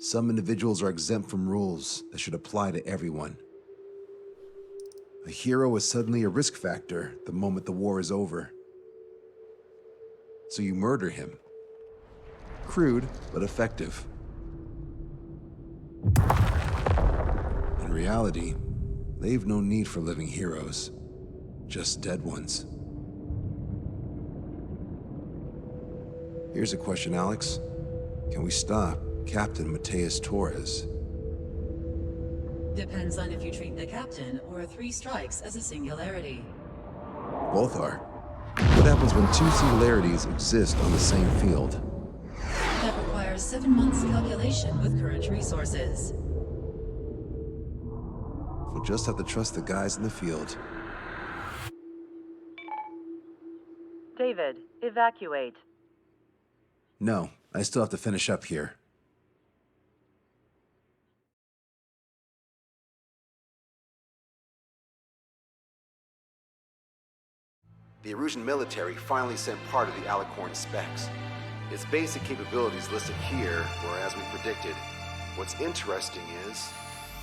Some individuals are exempt from rules that should apply to everyone. A hero is suddenly a risk factor the moment the war is over. So you murder him. Crude, but effective. In reality, they've no need for living heroes, just dead ones. Here's a question, Alex. Can we stop Captain Mateus Torres? Depends on if you treat the captain or 3 strikes as a singularity. Both are. What happens when 2 singularities exist on the same field? That requires 7 months calculation with current resources. We'll just have to trust the guys in the field. David, evacuate. No, I still have to finish up here. The Erusian military finally sent part of the Alicorn specs. Its basic capabilities listed here were as we predicted. What's interesting is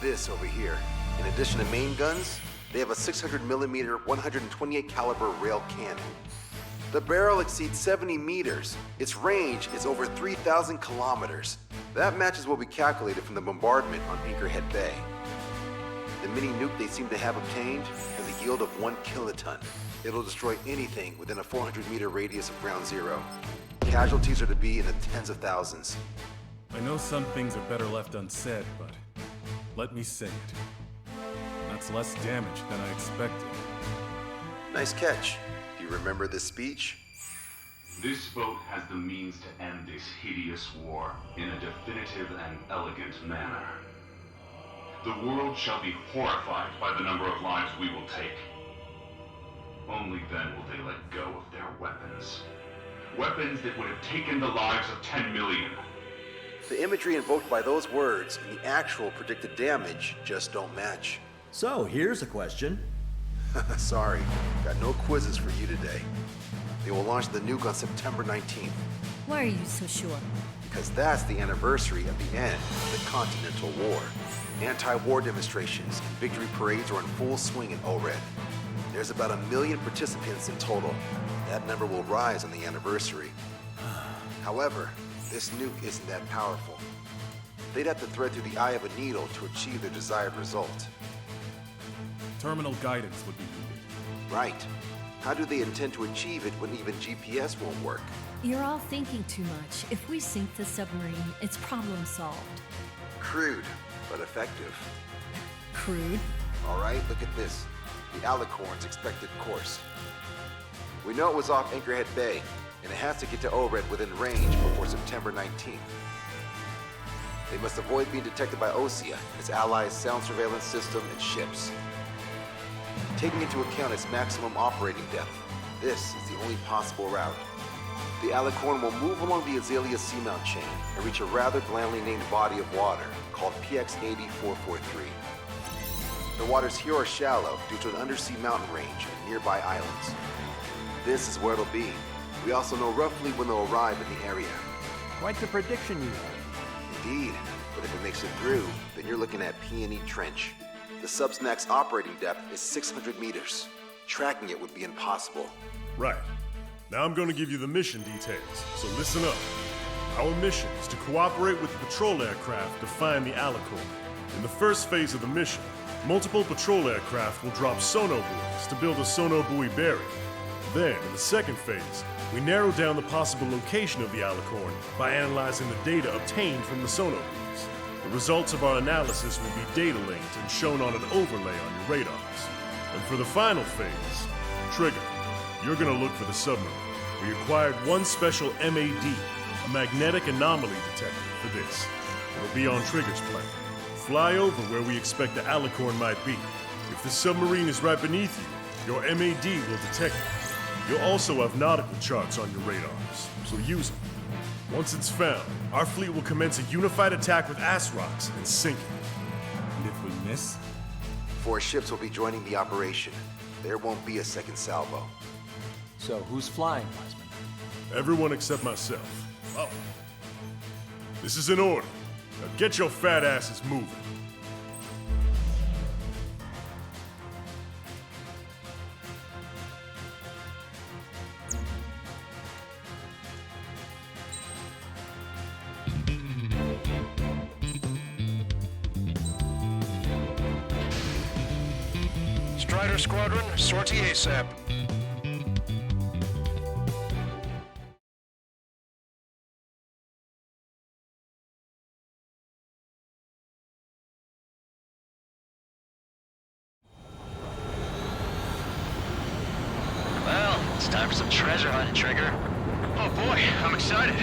this over here. In addition to main guns, they have a 600mm 128 caliber rail cannon. The barrel exceeds 70 meters. Its range is over 3,000 kilometers. That matches what we calculated from the bombardment on Anchorhead Bay. The mini nuke they seem to have obtained has a yield of 1 kiloton. It'll destroy anything within a 400-meter radius of ground zero. Casualties are to be in the tens of thousands. I know some things are better left unsaid, but let me say it. That's less damage than I expected. Nice catch. Do you remember this speech? This vote has the means to end this hideous war in a definitive and elegant manner. The world shall be horrified by the number of lives we will take. Only then will they let go of their weapons. Weapons that would have taken the lives of 10 million. The imagery invoked by those words and the actual predicted damage just don't match. So, here's a question. Sorry, got no quizzes for you today. They will launch the nuke on September 19th. Why are you so sure? Because that's the anniversary of the end of the Continental War. Anti-war demonstrations and victory parades are in full swing in ORED. There's about 1 million participants in total. That number will rise on the anniversary. However, this nuke isn't that powerful. They'd have to thread through the eye of a needle to achieve their desired result. Terminal guidance would be needed. Right. How do they intend to achieve it when even GPS won't work? You're all thinking too much. If we sink the submarine, it's problem solved. Crude, but effective. Crude? All right, look at this. The Alicorn's expected course. We know it was off Anchorhead Bay, and it has to get to ORED within range before September 19th. They must avoid being detected by Osea, its allies' sound surveillance system, and ships. Taking into account its maximum operating depth, this is the only possible route. The Alicorn will move along the Azalea seamount chain and reach a rather blandly named body of water called PX-8443. The waters here are shallow due to an undersea mountain range and nearby islands. This is where it'll be. We also know roughly when they'll arrive in the area. Quite the prediction you have. Indeed, but if it makes it through, then you're looking at P&E Trench. The Subsnac's operating depth is 600 meters. Tracking it would be impossible. Right. Now I'm going to give you the mission details, so listen up. Our mission is to cooperate with the patrol aircraft to find the Alicorn. In the first phase of the mission, multiple patrol aircraft will drop sonobuoys to build a sonobuoy barrier. Then, in the second phase, we narrow down the possible location of the Alicorn by analyzing the data obtained from the sonobuoys. The results of our analysis will be data linked and shown on an overlay on your radars. And for the final phase, Trigger, you're gonna look for the submarine. We acquired one special MAD, a magnetic anomaly detector, for this. It'll be on Trigger's plane. Fly over where we expect the Alicorn might be. If the submarine is right beneath you, your MAD will detect it. You'll also have nautical charts on your radars, so use them. Once it's found, our fleet will commence a unified attack with ass rocks and sink it. And if we miss? 4 ships will be joining the operation. There won't be a second salvo. So, who's flying, Wiseman? Everyone except myself. Oh. This is an order. Now get your fat asses moving. Strider Squadron, sortie ASAP. Well, it's time for some treasure hunting, Trigger. Oh boy, I'm excited.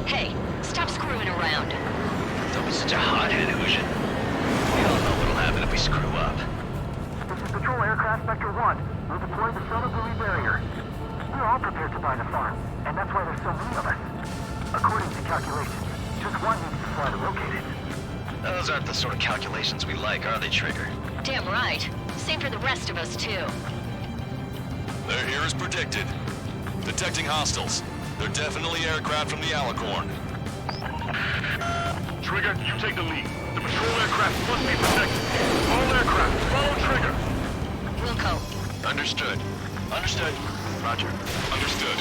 Hey, stop screwing around. Don't be such a hothead, Ocean. We all know what'll happen if we screw up. This is Patrol Aircraft Sector 1. We'll deploy the solar buoy barrier. We're all prepared to buy the farm, and that's why there's so many of us. According to calculations, just one needs to fly to locate it. Those aren't the sort of calculations we like, are they, Trigger? Damn right. Same for the rest of us, too. They're here as predicted. Detecting hostiles. They're definitely aircraft from the Alicorn. Trigger, you take the lead. The patrol aircraft must be protected. All aircraft, follow Trigger. Wilco. Understood. Understood. Roger. Understood.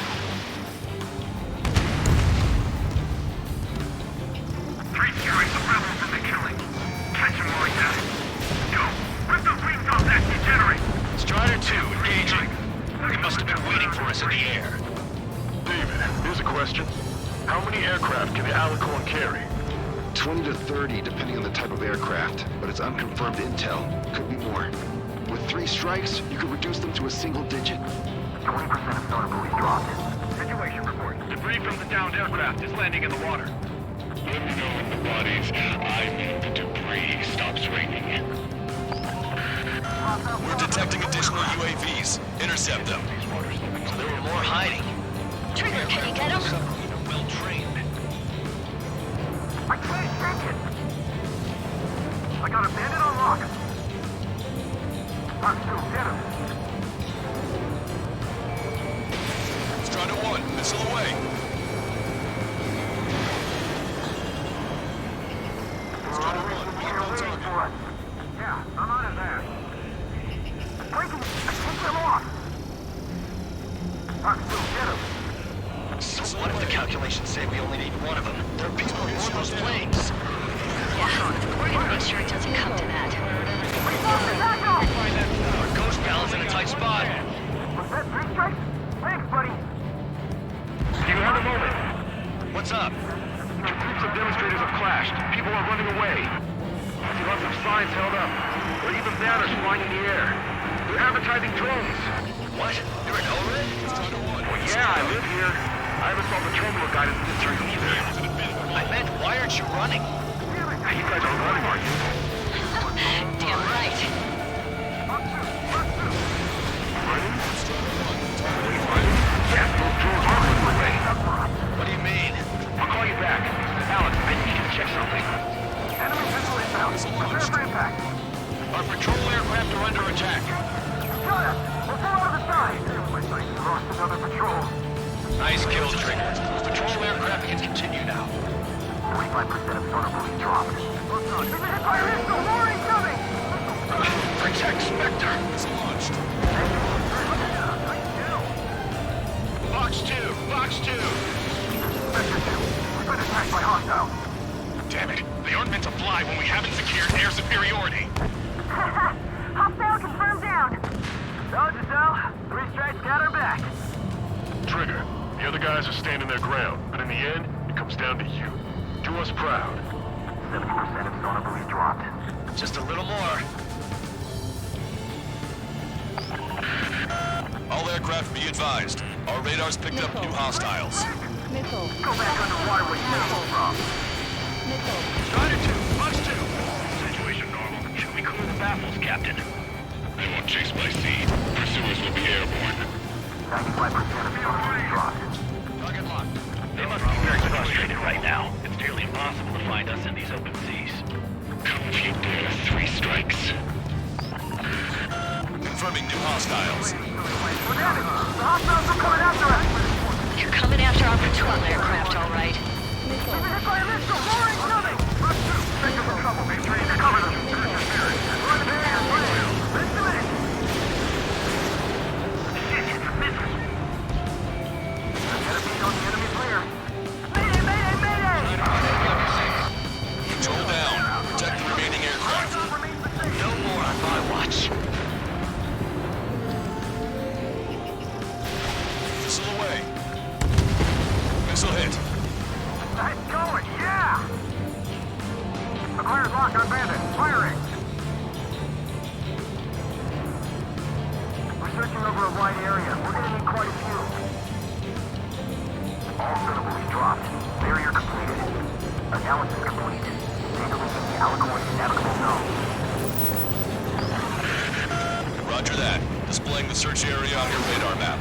Three strikes of rebels in the killing. Catch him like that. Go! Rip the wings off that degenerate! Strider 2, engaging. They must have been waiting for us in the air. David, here's a question. How many aircraft can the Alicorn carry? 20 to 30, depending on the type of aircraft, but it's unconfirmed intel. Could be more. With 3 strikes, you could reduce them to a single digit. 20% of sonar buoys dropped. Situation report. Debris from the downed aircraft is landing in the water. Let me know when the bodies, I mean the debris, stops raining. We're detecting additional UAVs. Intercept them. So there were more hiding. Trigger, can you get him? Well trained. I can't take it! I got a bandit on lock. I'm still get him. Strider 1, missile away. Strider 1, we on target. Yeah, I'm on his ass. Breaking! I take them off! I'm still get him. So what if the calculations say we only need one of them? There are people aboard those planes. Yeah, we're gonna make sure it doesn't come to that. Our ghost pal is in a tight spot. Was that 3 strikes? Thanks, buddy. Do you have a moment? What's up? Groups of demonstrators have clashed. People are running away. I see lots of signs held up. Or even banners flying in the air. They're advertising drones. What? You're in Overhead? Well, yeah, I live here. I haven't saw the terminal guide in the district either. I meant, why aren't you running? You guys aren't running, are you? Damn right. Running? Yes, those drones are running away. What do you mean? I'll call you back. Alex, I need you to check something. Enemy missile inbound. Prepare for impact. Our patrol aircraft are under attack. Got it! We'll pull out of the side! We lost another patrol. Nice kill, Trigger. Patrol aircraft can continue now. 45% of sonar buoys dropped. We've been hit by a missile! More incoming! Protect Spectre. It's launched. Box 2! Box 2! Sector 2, we've been attacked by hostiles. Damn it, they aren't meant to fly when we haven't secured air superiority. Hostile confirmed down. Told you so. 3 strikes got her back. Trigger, the other guys are standing their ground, but in the end, it comes down to you. Do us proud. 70% of sonar buoys dropped. Just a little more. All aircraft be advised. Our radars picked up new hostiles. Go back underwater where you came from. Strider 2! Box 2! Situation normal. Should we clear the baffles, Captain? They won't chase by sea. Pursuers will be airborne. 95% of sonar buoys dropped. Target locked. They must be very frustrated right now. It's nearly impossible to find us in these open seas. Come if you dare, 3 strikes. Confirming new hostiles. We're down. The hostiles are coming after us. You're coming after our patrol aircraft, all right. We've been hit by a missile. More incoming. crossing over a wide area. We're gonna need quite a few. All sonobuoys dropped. Barrier completed. Analysis complete. Data linking the Alicorn's navigable zone. Roger that. Displaying the search area on your radar map.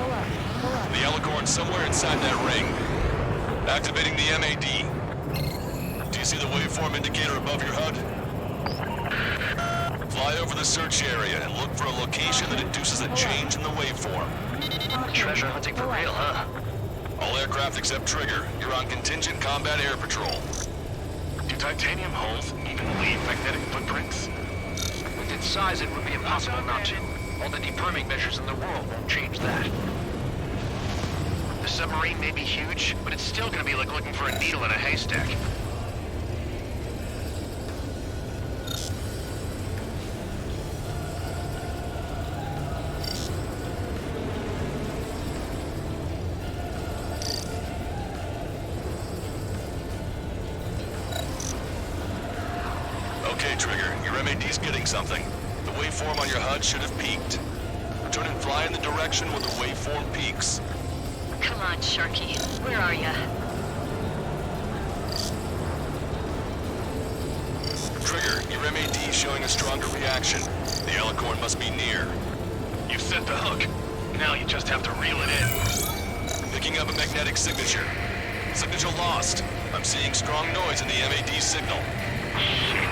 The Alicorn's somewhere inside that ring. Activating the MAD. Do you see the waveform indicator above your HUD? Fly over the search area and look for a location that induces a change in the waveform. Treasure hunting for real, huh? All aircraft except Trigger, you're on contingent combat air patrol. Do titanium hulls even leave magnetic footprints? With its size, it would be impossible not to. All the deperming measures in the world won't change that. The submarine may be huge, but it's still gonna be like looking for a needle in a haystack. Okay, Trigger, your MAD's getting something. The waveform on your HUD should have peaked. Turn and fly in the direction where the waveform peaks. Come on, Sharky. Where are ya? Trigger, your MAD's showing a stronger reaction. The Alicorn must be near. You've set the hook. Now you just have to reel it in. Picking up a magnetic signature. Signature lost. I'm seeing strong noise in the MAD signal. Shit.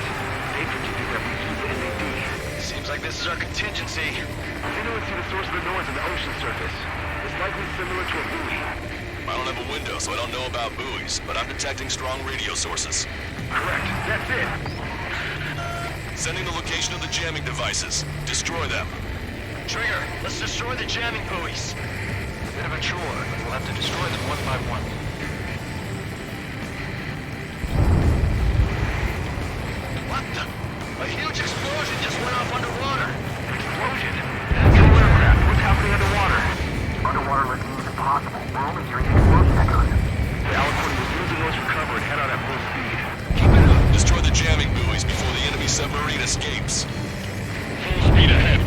They predicted that we use the MAD. Seems like this is our contingency. They know it's the source of the noise on the ocean surface. It's likely similar to a buoy. I don't have a window, so I don't know about buoys, but I'm detecting strong radio sources. Correct. That's it. Sending the location of the jamming devices. Destroy them. Trigger, let's destroy the jamming buoys. Bit of a chore, but we'll have to destroy them one by one. What the? A huge explosion just went off underwater. Explosion? Two aircraft. What's happening underwater? Underwater listening is impossible. We're only hearing explosion echoes. The Alicorn will use the noise recover and head out at full speed. Keep it up. Destroy the jamming buoys before the enemy submarine escapes. Full speed ahead.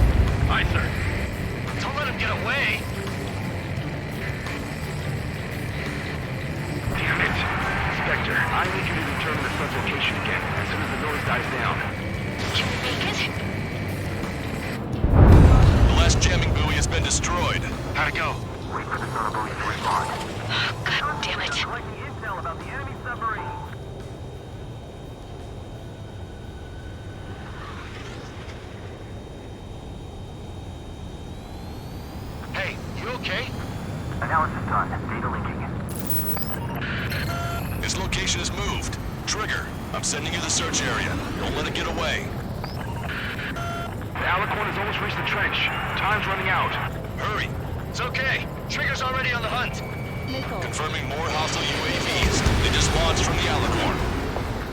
Aye, sir. Don't let him get away. Damn it. Inspector, I need you to determine the sun's location again as soon as the noise dies down. Can we make it? The last jamming buoy has been destroyed. How'd it go? Wait for the sonobuoys to respond. God damn it. Collecting intel about the enemy submarine. Hey, you okay? Analysis done. Data linking. His location is moved. Trigger, I'm sending you the search area. Don't let it get away. The Alicorn has almost reached the trench. Time's running out. Hurry. It's okay. Trigger's already on the hunt. Confirming more hostile UAVs. They just launched from the Alicorn.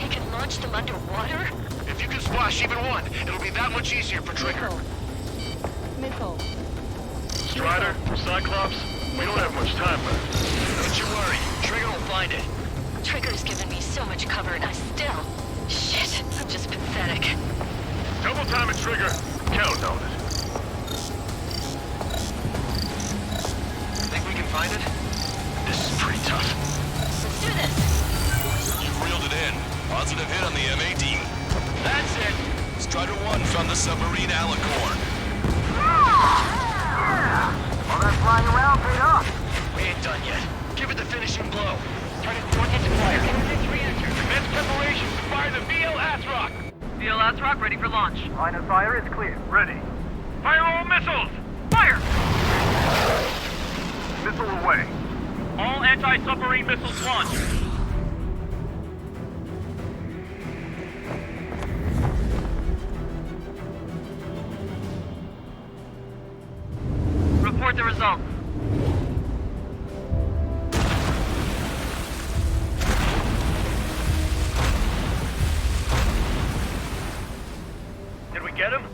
He can launch them underwater? If you can splash even one, it'll be that much easier for Trigger. Missile. Strider, Cyclops, we don't have much time left. Don't you worry. Trigger will find it. Trigger's given me so much cover and I still... Shit, I'm just pathetic. Double time it, Trigger. Count on it. Think we can find it? This is pretty tough. Let's do this. You've reeled it in. Positive hit on the MAD. That's it. Strider 1 found the submarine Alicorn. All that flying around paid off. We ain't done yet. Give it the finishing blow. Turning coordinates to fire. This reactor. Commence preparations to fire the PLS rock. PLS rock ready for launch. Line of fire is clear. Ready. Fire all missiles. Fire! Missile away. All anti-submarine missiles launched. Report the results. Did we get him?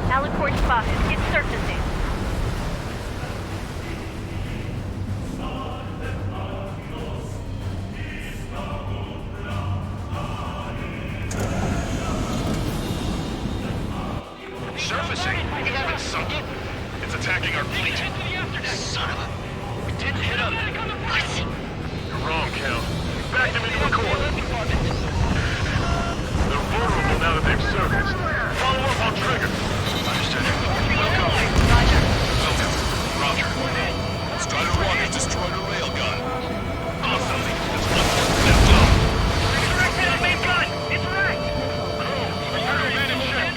Alicorn spotted. It's surfacing. them! What? You're wrong, Cal. Back them into a corner. They're vulnerable now that they've surfaced. Follow up on trigger. Understood. Welcome. Roger. Welcome. Roger. Strider 1 has destroyed a railgun. Awesome. That's one more left off. Directed on main gun. It's wrecked. Return abandoned ship.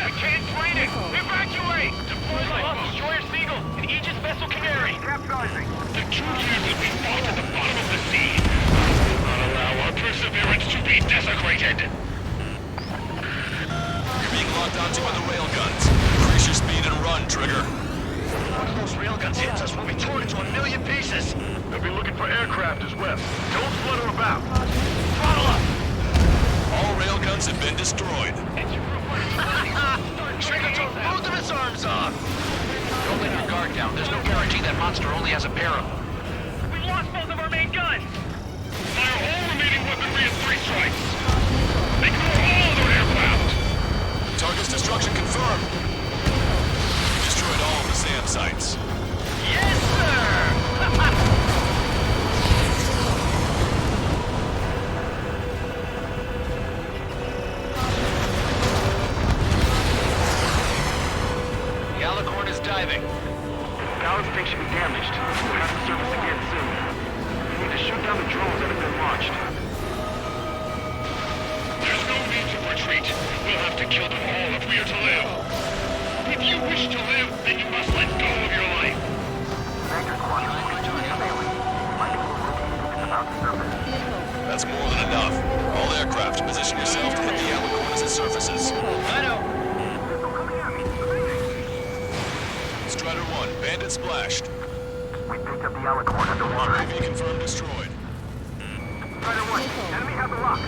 We can't drain it. Evacuate. Deploy lost destroyer Seagull and Aegis vessel Canary. Capsizing. The 2 years that we fought at the bottom of the sea will not allow our perseverance to be desecrated. You're being locked onto by the railguns. Increase your speed and run, Trigger. One of those railguns hits us, we'll be torn into a million pieces. They'll be looking for aircraft as well. Don't flutter about. Throttle up. All railguns have been destroyed. Trigger took both of its arms off. Don't let your guard down. There's no guarantee that monster only has a pair of them. We lost both of our main guns. Fire all remaining weaponry at 3 strikes. They can all their aircraft. Target's destruction confirmed. You destroyed all of the SAM sites. Yes, sir! The Alicorn is diving. Power tank should be damaged. We'll have to surface again soon. We need to shoot down the drones that have been launched. There's no need to retreat. We'll have to kill them all if we are to live. If you wish to live, then you must let go of your life. Vector squadron is failing. Finding location is about to surface. That's more than enough. All aircraft, position yourself to hit the Alicorn as it surfaces. I know. Strider 1, bandit splashed. We picked up the Alicorn underwater. UAV confirmed destroyed. Strider 1, enemy have the lock.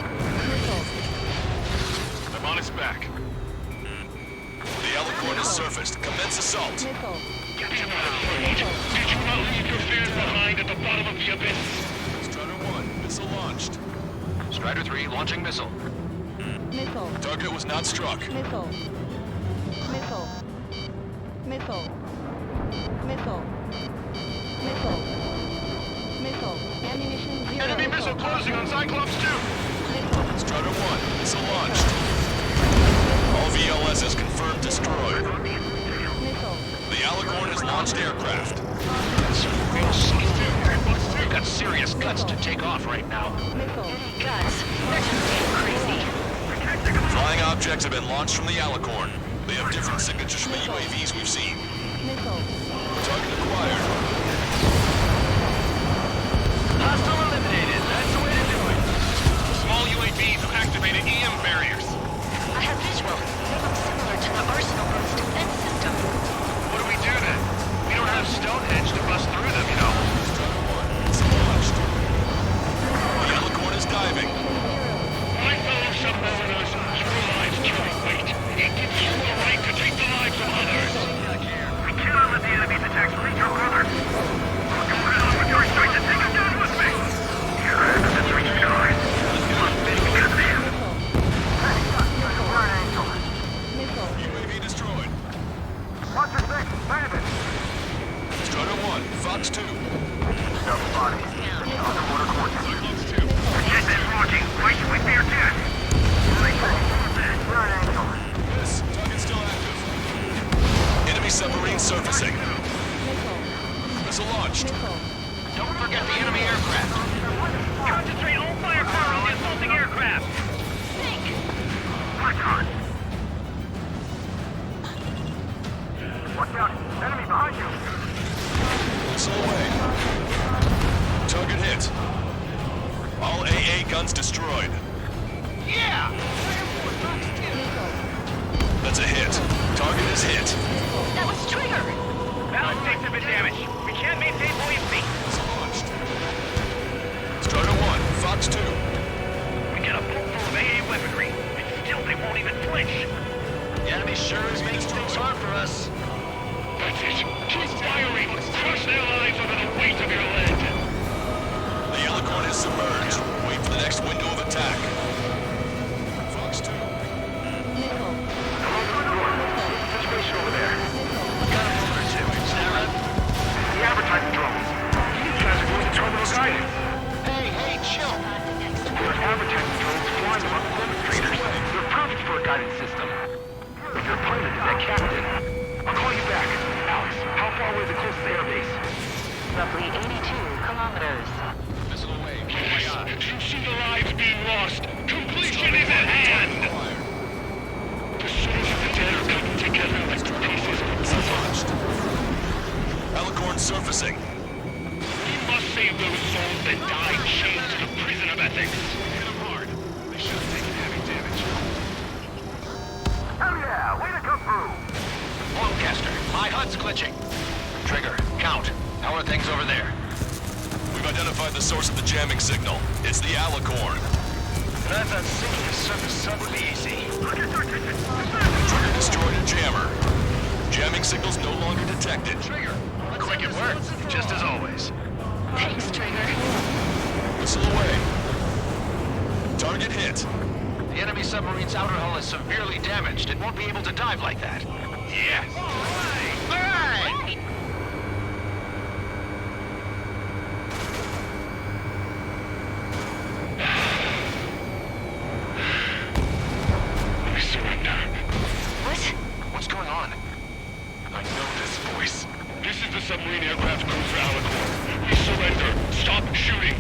I'm on its back. The Alicorn has surfaced. Commence assault. Did you not leave your fears behind at the bottom of the abyss? Strider 1, missile launched. Strider 3 launching missile. Target was not struck. Missile. Ammunition 0. Enemy missile closing on Cyclops 2. Strider 1, missile launched. All VLSs confirmed destroyed. The Alicorn has launched aircraft. That's real solid. We've got serious guts to take off right now. Guts. They're just getting crazy. Flying objects have been launched from the Alicorn. They have different signatures from the UAVs we've seen. Target acquired. Hostile eliminated. That's the way to do it. Small UAVs have activated EM barriers. I have visual. They look similar to the Arsenal Road's defense system. What do we do then? We don't have Stonehenge to bust through them, you know. Strider 1, missile launched. The Alicorn is diving. My fellow submariners, your lives carry weight. It gives you the right to take the lives of others. We cannot let the enemy's attacks reach our brothers. We're going on with your strength and take them down with me. Your evidence reaches skies. You must be because of him. We're an angel. UAV destroyed. Monster 6, bandit. Strider 1, Fox 2. Double body. Underwater coordinates. Protect them, launching. Right with their death. We're an angel. Yes, target still active. Enemy submarine surfacing. Missile launched. Don't forget the enemy aircraft. Concentrate all firepower on the assaulting aircraft. Watch on. Watch out. Enemy behind you. Missile away. Target hit. All AA guns destroyed. Yeah! That's a hit. Target is hit. That was Trigger. Battle stakes have been damaged. We can't maintain buoyancy. Missile launched. Strider 1, Fox 2. We got a boat full of AA weaponry, and still they won't even flinch. The enemy sure is making things hard for us. That's it. Keep firing. Crush their lives under the weight of your lead. The Alicorn is submerged. Wait for the next window of attack. Fox 2. Situation over there. Got a move or two. Sarah? guidance. Hey, chill. Your advertising drones flying among the demonstrators. They're perfect for a guidance system. Your pilot is that captain. I'll call you back. Alex, how far away is the closest airbase? Roughly 82 kilometers. Missile away. Oh my god. You see the lives being lost. Completion is at hand. The souls of the dead are coming together like pieces of a puzzle. Alicorn surfacing. We must save those souls that died chained to the prison of ethics. Hit them hard. They should have taken heavy damage. Hell yeah! Way to come through! Longcaster, my HUD's glitching. Trigger, count. How are things over there? We've identified the source of the jamming signal. It's the Alicorn. That sinking the surface sub would be easy. Trigger destroyed a jammer. Jamming signals no longer detected. Trigger, quick at work, just as always. Thanks, Trigger. Whistle away. Target hit. The enemy submarine's outer hull is severely damaged. It won't be able to dive like that. Yes. All right! I surrender. What? What's going on? I know this voice. This is the submarine aircraft cruiser Alicorn. We surrender. Stop shooting.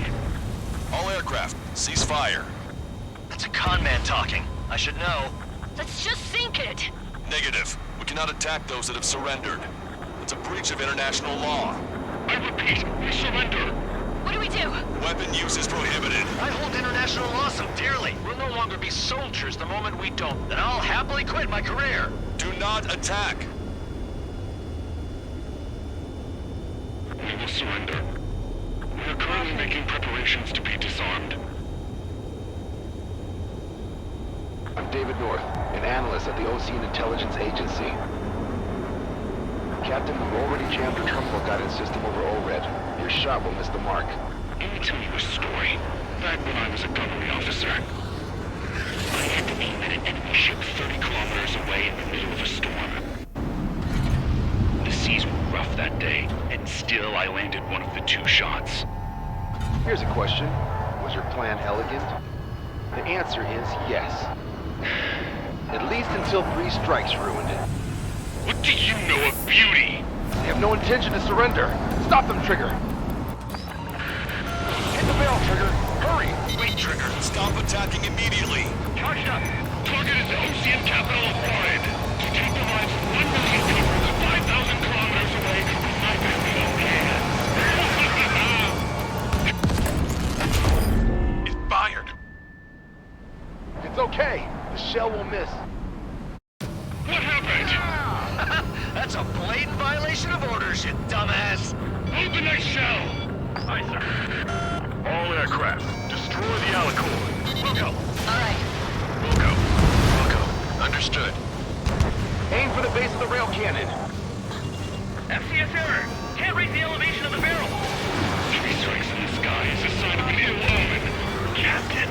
All aircraft, cease fire. That's a con man talking. I should know. Let's just sink it. Negative. We cannot attack those that have surrendered. It's a breach of international law. I repeat, we surrender. What do we do? Weapon use is prohibited. I hold international law so dearly. We'll no longer be soldiers the moment we don't. Then I'll happily quit my career. Do not attack. We will surrender. We are currently making preparations to be disarmed. I'm David North, an analyst at the Ocean Intelligence Agency. Captain, we've already jammed the terminal guidance system over ORED. Your shot will miss the mark. Let me tell you a story. Back when I was a gunnery officer, I had to aim at an enemy ship 30 kilometers away in the middle of a storm. The seas were rough that day, and still I landed one of the 2 shots. Here's a question. Was your plan elegant? The answer is yes. At least until 3 strikes ruined it. What do you know of beauty? They have no intention to surrender. Stop them, Trigger! Hit the bell, Trigger! Hurry! Wait, Trigger. Stop attacking immediately. Charged up. Target is the ocean capital of Orid. To take the lives of 1 million people 5,000 kilometers away, I bet we don't care. It fired. It's okay. The shell will miss. What happened? That's a blatant violation of orders, you dumbass. Load the next shell. Aye, sir. All aircraft, destroy the Alicorn. We'll go. All right. We'll go. We'll go. Understood. Aim for the base of the rail cannon. FCS error. Can't raise the elevation of the barrel. 3 strikes in the sky is a sign of an ill omen. Captain,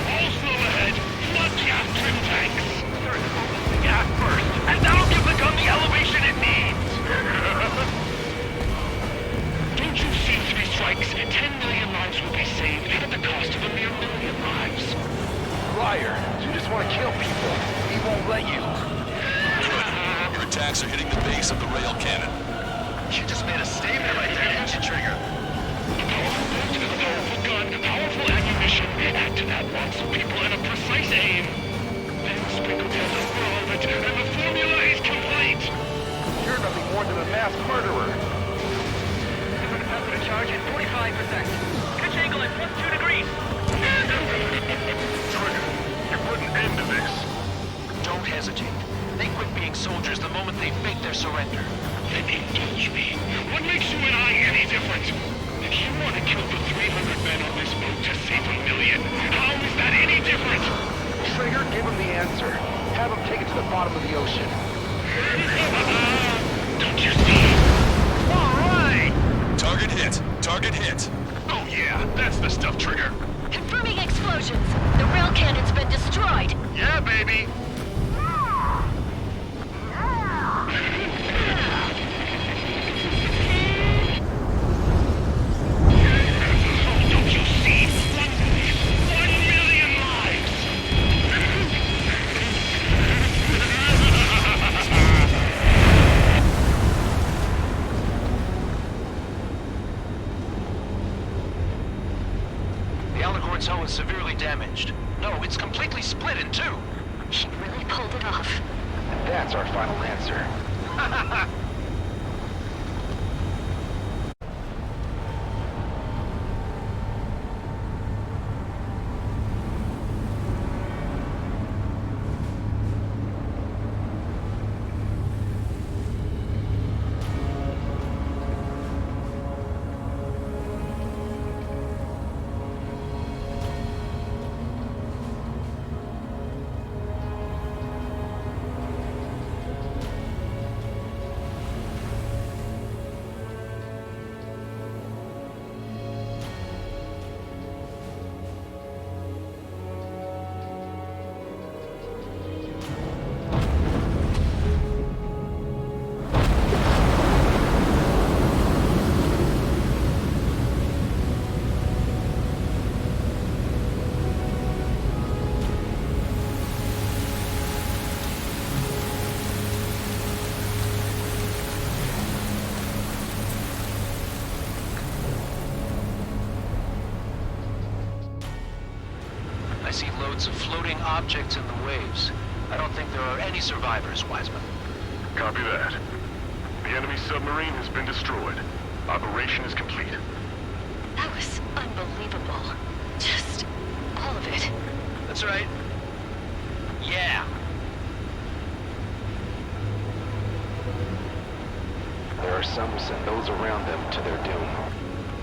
all slow ahead. Flood gas trim tanks. Start focusing the gas first, and that'll give the gun the elevation it needs. Don't you see 3 strikes? 10 million lives will be saved at the cost of a mere 1 million lives. Liar. You just want to kill people. We won't let you. Good. Your attacks are hitting the base of the rail cannon. You just made a statement right there, didn't you, Trigger? A powerful bolt, a powerful gun, powerful ammunition, add to that lots of people and a precise aim. Then sprinkle down the orbit, and the formula is complete! You're nothing more than a mass murderer. Different capacity charge at 45%. Pitch angle at +2 degrees. Trigger, you put an end to this. Don't hesitate. They quit being soldiers the moment they fake their surrender. Then indulge me. What makes you and I any different? If you want to kill the 300 men on this boat to save 1 million, how is that any different? Trigger, give him the answer. Have him take it to the bottom of the ocean. Don't you see? All right! Target hit. Target hit. Oh yeah, that's the stuff, Trigger. Confirming explosions. The rail cannon's been destroyed. Yeah, baby! Alicorn's hull is severely damaged. No, it's completely split in two. He really pulled it off. And that's our final answer. I see loads of floating objects in the waves. I don't think there are any survivors, Wiseman. Copy that. The enemy submarine has been destroyed. Operation is complete. That was unbelievable. Just all of it. That's right. Yeah. There are some who send those around them to their doom.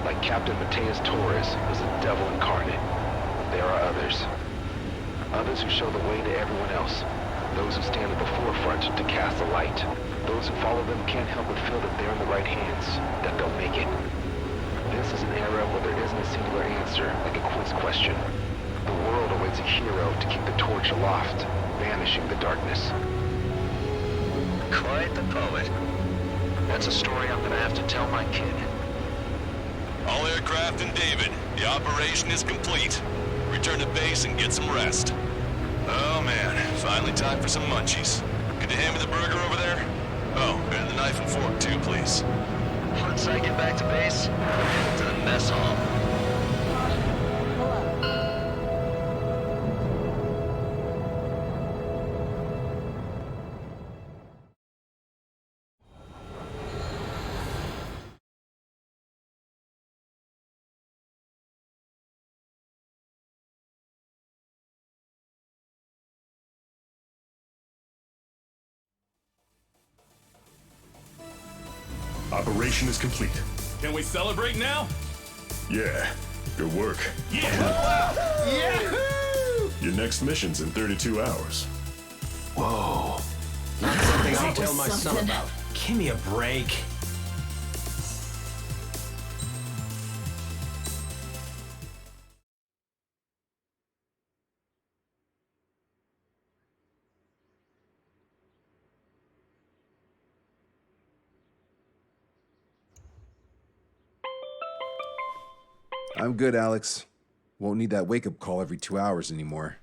Like Captain Mateus Torres was the devil incarnate. There are others. Others who show the way to everyone else. Those who stand at the forefront to cast the light. Those who follow them can't help but feel that they're in the right hands, that they'll make it. This is an era where there isn't a singular answer, like a quiz question. The world awaits a hero to keep the torch aloft, banishing the darkness. Quite the poet. That's a story I'm gonna have to tell my kid. All aircraft in David. The operation is complete. Return to base and get some rest. Oh man, finally time for some munchies. Could you hand me the burger over there? Oh, and the knife and fork too, please. Once I get back to base, I'm headed to the mess hall. Operation is complete. Can we celebrate now? Yeah, good work. Yeah! Yahoo! Your next mission's in 32 hours. Whoa. Not something I'll That tell was my son something. about. Give me a break. I'm good, Alex. Won't need that wake-up call every 2 hours anymore.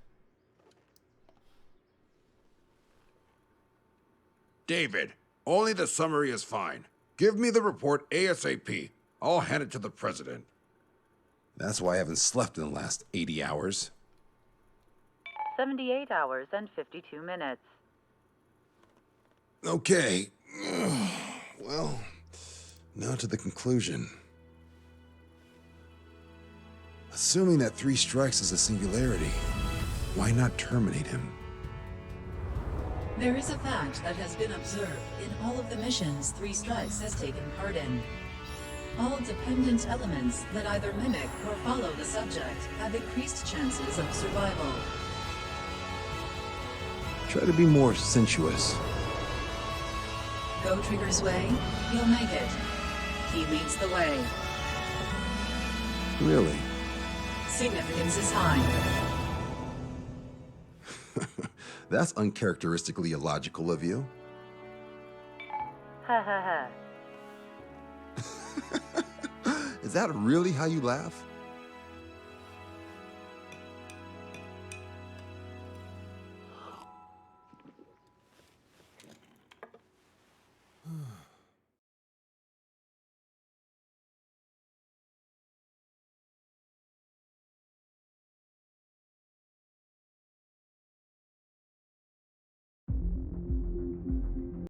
David, only the summary is fine. Give me the report ASAP. I'll hand it to the president. That's why I haven't slept in the last 80 hours. 78 hours and 52 minutes. Okay. Well, now to the conclusion. Assuming that 3 strikes is a singularity, why not terminate him? There is a fact that has been observed in all of the missions 3 Strikes has taken part in. All dependent elements that either mimic or follow the subject have increased chances of survival. Try to be more sensuous. Go Trigger's way, you'll make it. He leads the way. Really? Significance is high. That's uncharacteristically illogical of you. Ha ha ha. Is that really how you laugh?